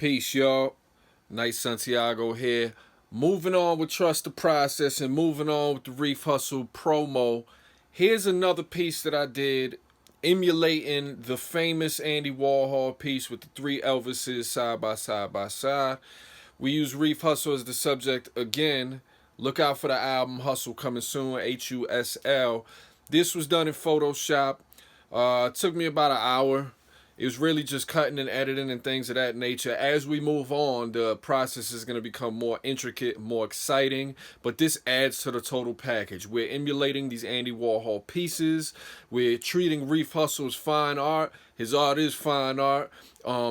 Peace, y'all. Night Santiago here. Moving on with Trust the Process and moving on with the Reef Hustle promo. Here's another piece that I did emulating the famous Andy Warhol piece with the three Elvises side by side by side. We use Reef Hustle as the subject again. Look out for the album Hustle coming soon, H.U.S.L. This was done in Photoshop. It took me about an hour. It was really just cutting and editing and things of that nature. As we move on, the process is going to become more intricate, more exciting, but this adds to the total package. We're emulating these Andy Warhol pieces. We're treating Reef Hustle as fine art. His art is fine art.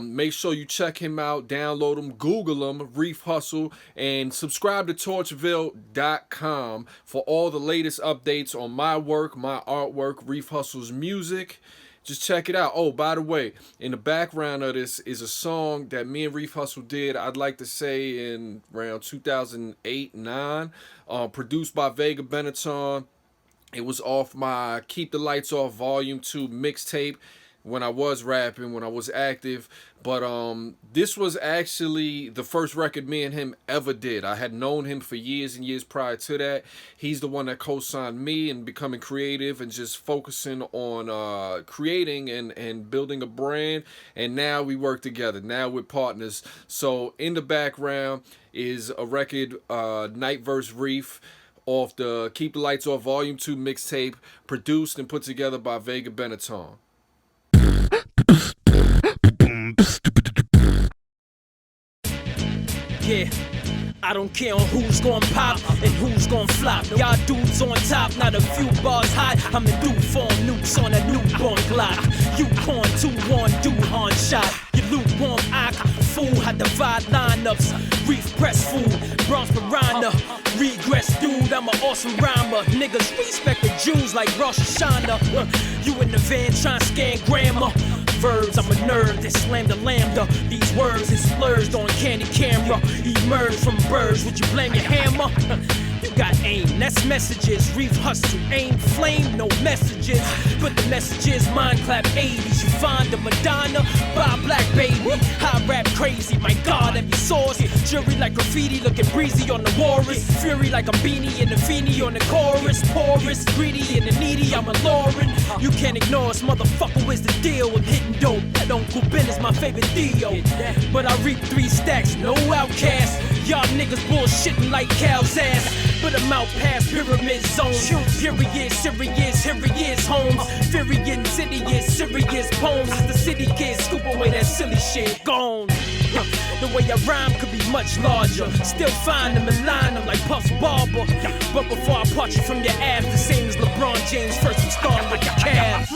Make sure you check him out, download him, Google him, Reef Hustle, and subscribe to Torchville.com for all the latest updates on my work, my artwork, Reef Hustle's music. Just check it out. Oh, by the way, in the background of this is a song that me and Reef Hustle did, I'd like to say in around 2008-9, produced by Vega Benetton. It was off my Keep the Lights Off Volume 2 mixtape when I was rapping, when I was active. But this was actually the first record me and him ever did. I had known him for years and years prior to that. He's the one that co-signed me and becoming creative and just focusing on creating and building a brand. And now we work together. Now we're partners. So in the background is a record, Night vs. Reef, off the Keep the Lights Off Volume 2 mixtape, produced and put together by Vega Benetton. Yeah, I don't care on who's gon' pop and who's gon' flop. Y'all dudes on top, not a few bars hot. I'm in due form, nukes on a newborn Glock. You corn, 2-1, do-hon shot. You lukewarm ock, fool, I divide lineups. Reef press food, Bronx piranha. Regress dude, I'm an awesome rhymer. Niggas respect the Jews like Rosh Hashanah. You in the van trying to scan grammar. Verbs, I'm a nerd that slammed the lambda. These words is splurged on candy camera. Emerge from birds, would you blame your hammer? You got aim, that's messages. Reef Hustle, aim, flame, no messages. But the messages, mind clap 80s. You find a Madonna, buy a black baby. I rap crazy, my God, every source. Jury like graffiti, looking breezy on the Warris. Fury like a beanie and a feenie on the chorus. Porous, greedy and the needy, I'm a Lauren. You can't ignore us, motherfucker, where's the deal? I'm hitting dope, that Uncle Ben is my favorite Theo. But I reap 3 stacks, no outcast. Y'all niggas bullshitting like cow's ass. But I'm out past pyramid zones. Period, serious, here he is, homes. Fury insidious, serious poems. As the city kids scoop away that silly shit, gone. The way I rhyme could be much larger. Still find them and line them like Puff's barber. But before I part you from your ass, the same as LeBron James, first I'm starting with the Cavs.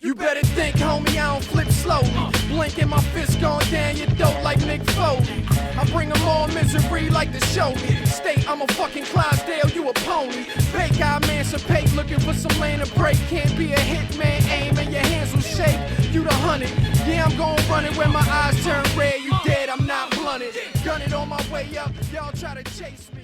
You better think, homie, I don't flip slowly. Blinking my fist going down your throat like Mick Foley. I bring them all misery like the show me. State I'm a fucking Clydesdale, you a pony. Fake, I emancipate, looking for some lane to break. Can't be a hitman, aim and your hands will shake. You the 100, yeah, I'm gon' run it when my eyes turn red. You dead, I'm not blunted. Gun it on my way up, y'all try to chase me.